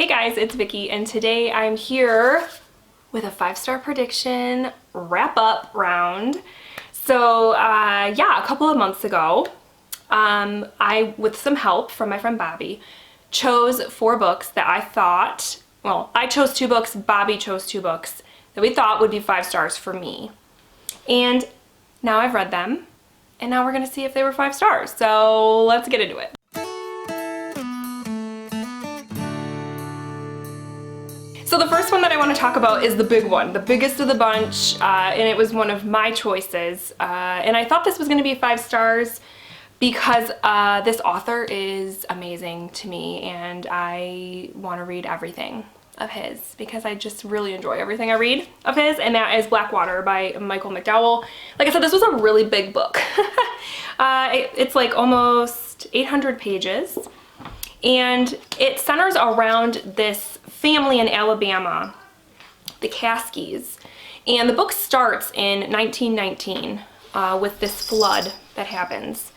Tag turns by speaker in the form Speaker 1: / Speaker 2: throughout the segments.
Speaker 1: Hey guys, it's Vicky, and today I'm here with a 5-star prediction wrap-up round. So yeah, a couple of months ago, I, with some help from my friend Bobby, chose 4 books that I thought, well, I chose 2 books, Bobby chose 2 books that we thought would be 5 stars for me. And now I've read them, and now we're gonna see if they were 5 stars. So let's get into it. So the first one that I want to talk about is the big one, the biggest of the bunch, and it was one of my choices. And I thought this was going to be 5 stars because this author is amazing to me, and I want to read everything of his because I just really enjoy everything I read of his, and that is Blackwater by Michael McDowell. Like I said, this was a really big book. It's like almost 800 pages. And it centers around this family in Alabama, the Caskies. And the book starts in 1919 with this flood that happens,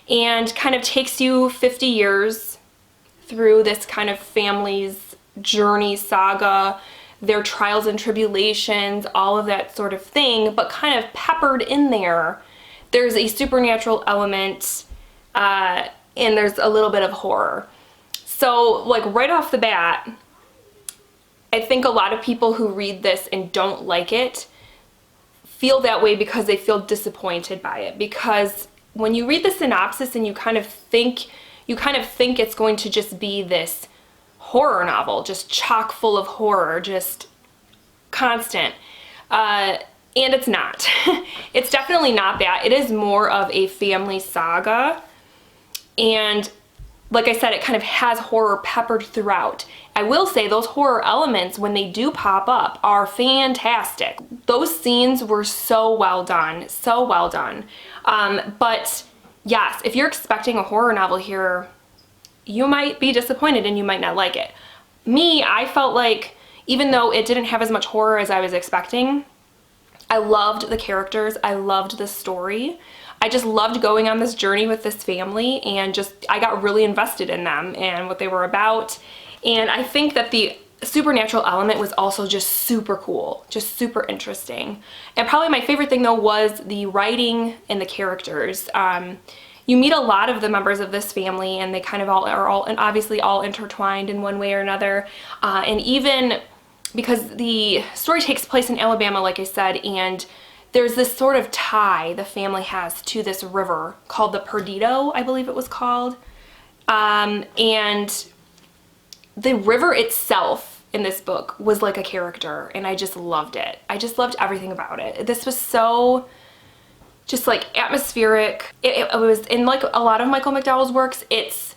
Speaker 1: and kind of takes you 50 years through this kind of family's journey, saga, their trials and tribulations, all of that sort of thing, but kind of peppered in there, there's a supernatural element and there's a little bit of horror. So, like, right off the bat, I think a lot of people who read this and don't like it feel that way because they feel disappointed by it. Because when you read the synopsis and you kind of think it's going to just be this horror novel, just chock full of horror, just constant. And it's not. It's definitely not that. It is more of a family saga. And like I said, it kind of has horror peppered throughout. I will say those horror elements, when they do pop up, are fantastic. Those scenes were so well done, so well done. But yes, if you're expecting a horror novel here, you might be disappointed and you might not like it. Me, I felt like, even though it didn't have as much horror as I was expecting, I loved the characters, I loved the story. I just loved going on this journey with this family, and I got really invested in them and what they were about. And I think that the supernatural element was also just super cool, just super interesting. And probably my favorite thing though was the writing and the characters. You meet a lot of the members of this family, and they kind of are obviously all intertwined in one way or another. And even because the story takes place in Alabama, like I said, and there's this sort of tie the family has to this river called the Perdido, I believe it was called. And the river itself in this book was like a character, and I just loved it. I just loved everything about it. This was so just like atmospheric. It was in like a lot of Michael McDowell's works. It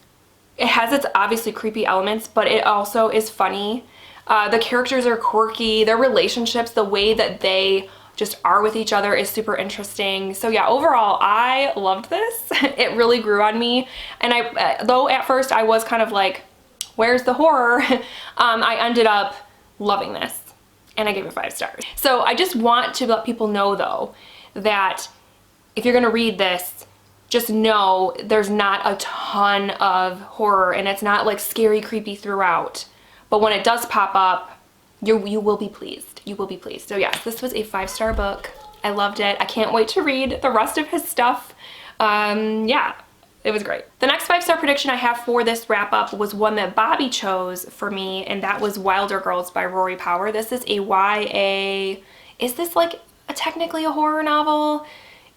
Speaker 1: has its obviously creepy elements, but it also is funny. The characters are quirky. Their relationships, the way that they just are with each other, is super interesting. So yeah, overall, I loved this. It really grew on me. And though at first I was kind of like, where's the horror? I ended up loving this, and I gave it 5 stars. So I just want to let people know though, that if you're gonna read this, just know there's not a ton of horror, and it's not like scary, creepy throughout. But when it does pop up, you will be pleased. You will be pleased. So yes, this was a 5-star book. I loved it. I can't wait to read the rest of his stuff. Yeah, it was great. The next 5-star prediction I have for this wrap up was one that Bobby chose for me, and that was Wilder Girls by Rory Power. This is a YA, is this like technically a horror novel?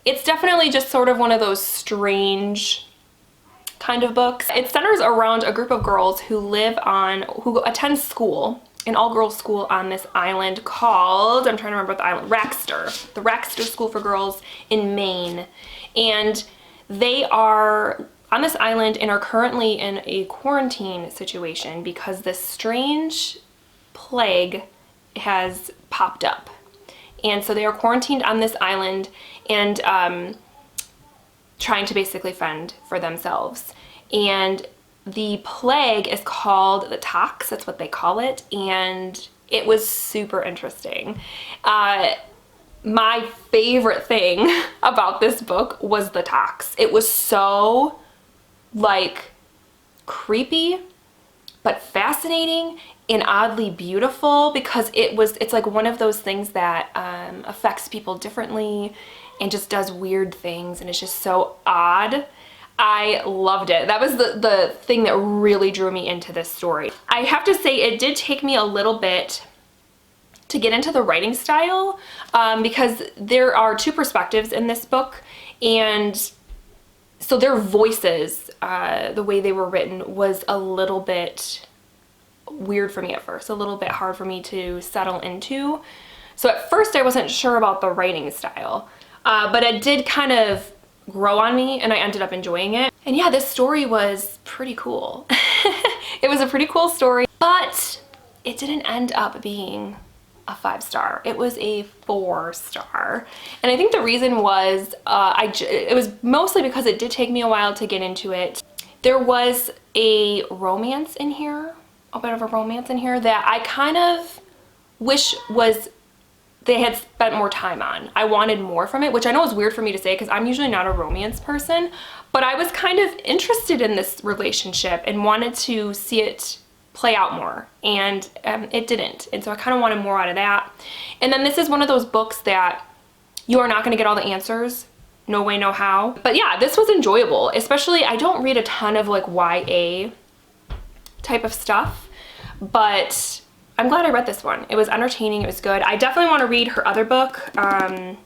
Speaker 1: It's definitely just sort of one of those strange kind of books. It centers around a group of girls who attend school, an all-girls school on this island called, I'm trying to remember what the island, Raxter. The Raxter School for Girls in Maine. And they are on this island and are currently in a quarantine situation because this strange plague has popped up. And so they are quarantined on this island and trying to basically fend for themselves. And the plague is called the tox, that's what they call it, and it was super interesting. My favorite thing about this book was the tox. It was so like creepy, but fascinating and oddly beautiful, because it's like one of those things that affects people differently and just does weird things, and it's just so odd. I loved it. That was the thing that really drew me into this story. I have to say it did take me a little bit to get into the writing style, because there are two perspectives in this book, and so their voices, the way they were written, was a little bit weird for me at first, a little bit hard for me to settle into. So at first I wasn't sure about the writing style, but it did kind of grow on me and I ended up enjoying it. And yeah, this story was pretty cool. It was a pretty cool story, but it didn't end up being a 5-star. It was a 4-star. And I think the reason was, it was mostly because it did take me a while to get into it. There was a romance in here, a bit of a romance in here that I kind of wish they had spent more time on. I wanted more from it, which I know is weird for me to say because I'm usually not a romance person, but I was kind of interested in this relationship and wanted to see it play out more, and it didn't, and so I kind of wanted more out of that. And then this is one of those books that you are not going to get all the answers, no way, no how. But yeah, this was enjoyable, especially I don't read a ton of like YA type of stuff, but I'm glad I read this one. It was entertaining, it was good. I definitely want to read her other book. I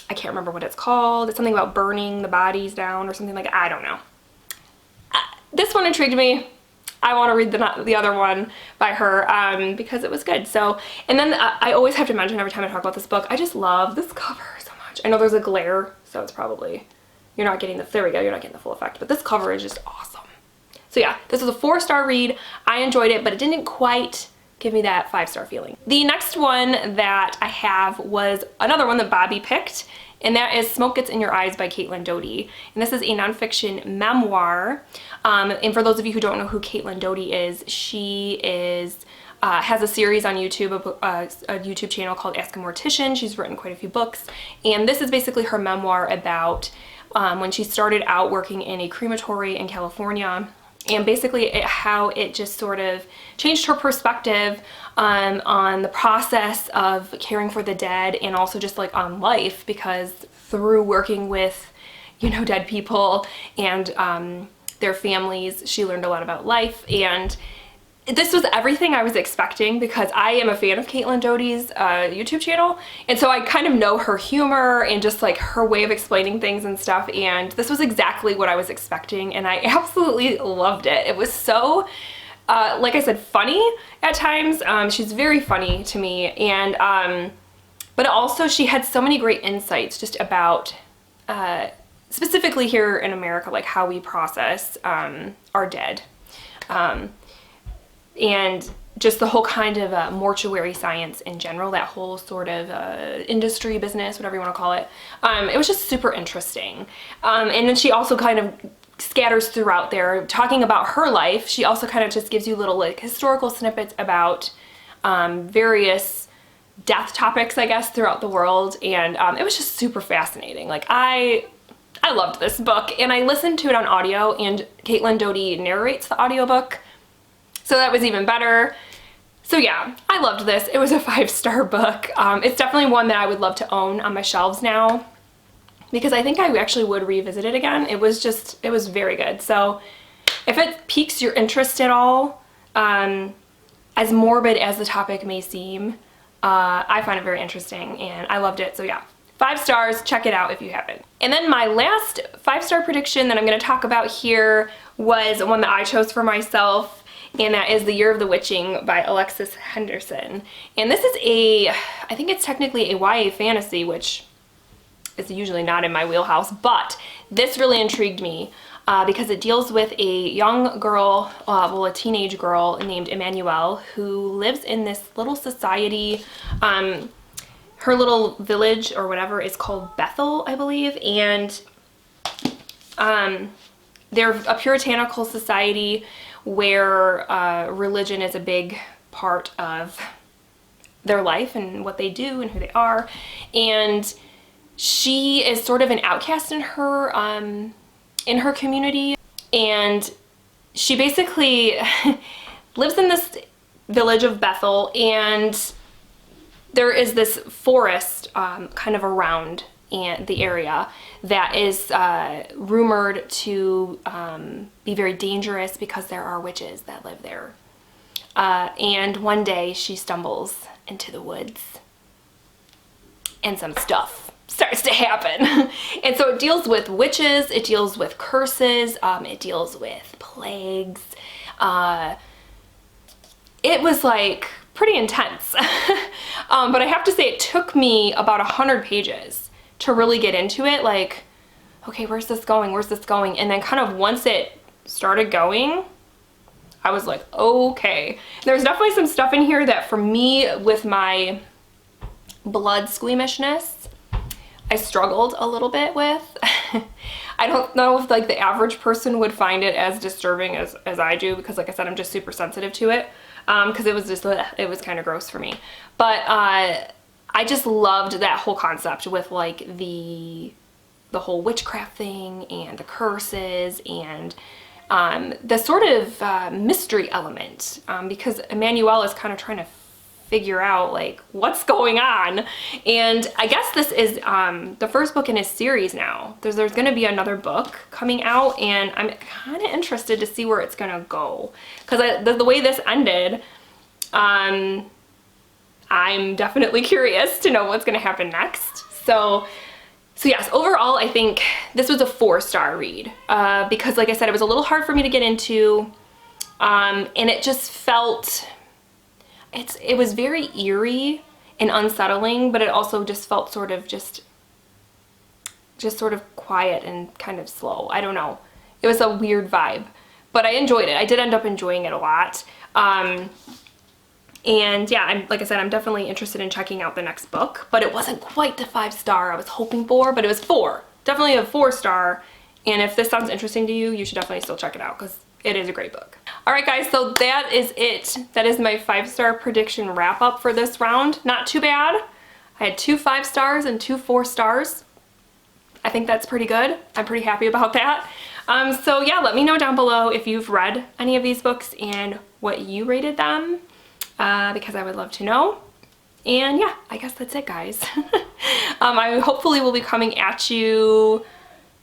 Speaker 1: can't remember what it's called. It's something about burning the bodies down or something like that. I don't know. This one intrigued me. I want to read the other one by her because it was good. So, and then I always have to mention every time I talk about this book, I just love this cover so much. I know there's a glare, so it's probably, you're not getting there we go, you're not getting the full effect, but this cover is just awesome. So yeah, this was a 4-star read. I enjoyed it, but it didn't quite give me that 5-star feeling. The next one that I have was another one that Bobby picked, and that is Smoke Gets in Your Eyes by Caitlin Doughty. And this is a nonfiction memoir. And for those of you who don't know who Caitlin Doughty is, she has a series on YouTube, a YouTube channel called Ask a Mortician. She's written quite a few books. And this is basically her memoir about when she started out working in a crematory in California, and basically how it just sort of changed her perspective on the process of caring for the dead, and also just like on life, because through working with, you know, dead people and their families, she learned a lot about life. And this was everything I was expecting, because I am a fan of Caitlin Doughty's YouTube channel, and so I kind of know her humor and just like her way of explaining things and stuff, and this was exactly what I was expecting, and I absolutely loved it. It was so, like I said, funny at times. She's very funny to me, and but also she had so many great insights just about specifically here in America, like how we process our dead. And just the whole kind of mortuary science in general, that whole sort of industry, business, whatever you want to call it. It was just super interesting. And then she also kind of scatters throughout there talking about her life. She also kind of just gives you little like historical snippets about various death topics, I guess, throughout the world. And it was just super fascinating. Like I loved this book, and I listened to it on audio, and Caitlin Doughty narrates the audiobook. So that was even better. So yeah, I loved this. It was a 5-star book. It's definitely one that I would love to own on my shelves now, because I think I actually would revisit it again. It was very good. So if it piques your interest at all, as morbid as the topic may seem, I find it very interesting and I loved it. So yeah, 5 stars, check it out if you haven't. And then my last 5-star prediction that I'm gonna talk about here was one that I chose for myself, and that is The Year of the Witching by Alexis Henderson. And this is I think it's technically a YA fantasy, which is usually not in my wheelhouse, but this really intrigued me because it deals with a young girl, well, a teenage girl named Emmanuelle, who lives in this little society. Her little village or whatever is called Bethel, I believe, and they're a puritanical society where religion is a big part of their life and what they do and who they are. And she is sort of an outcast in her community, and she basically lives in this village of Bethel, and there is this forest kind of around the area that is rumored to be very dangerous because there are witches that live there. And one day she stumbles into the woods and some stuff starts to happen. And so it deals with witches, it deals with curses, it deals with plagues. It was like pretty intense. But I have to say it took me about 100 pages to really get into it. Like, okay, where's this going? Where's this going? And then kind of once it started going, I was like, okay. There's definitely some stuff in here that for me, with my blood squeamishness, I struggled a little bit with. I don't know if like the average person would find it as disturbing as I do, because like I said, I'm just super sensitive to it. Because it was just, it was kind of gross for me. But I just loved that whole concept with like the whole witchcraft thing and the curses and the sort of mystery element, because Emmanuel is kind of trying to figure out like what's going on. And I guess this is the first book in his series now. There's going to be another book coming out, and I'm kind of interested to see where it's going to go, because the way this ended, I'm definitely curious to know what's going to happen next. So yes, overall I think this was a 4-star read, because like I said, it was a little hard for me to get into, and it just felt, it was very eerie and unsettling, but it also just felt sort of just sort of quiet and kind of slow. I don't know. It was a weird vibe, but I enjoyed it. I did end up enjoying it a lot. And yeah, like I said, I'm definitely interested in checking out the next book, but it wasn't quite the 5-star I was hoping for, but it was 4. Definitely a 4-star. And if this sounds interesting to you, you should definitely still check it out, because it is a great book. All right, guys, so that is it. That is my 5-star prediction wrap up for this round. Not too bad. I had 2 5 stars and 2 4 stars. I think that's pretty good. I'm pretty happy about that. So yeah, let me know down below if you've read any of these books and what you rated them, because I would love to know. And yeah, I guess that's it, guys. I hopefully will be coming at you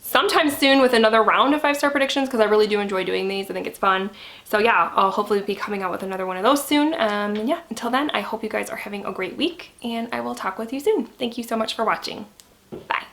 Speaker 1: sometime soon with another round of 5-star predictions, because I really do enjoy doing these. I think it's fun. So yeah, I'll hopefully be coming out with another one of those soon. And yeah, until then, I hope you guys are having a great week, and I will talk with you soon. Thank you so much for watching. Bye.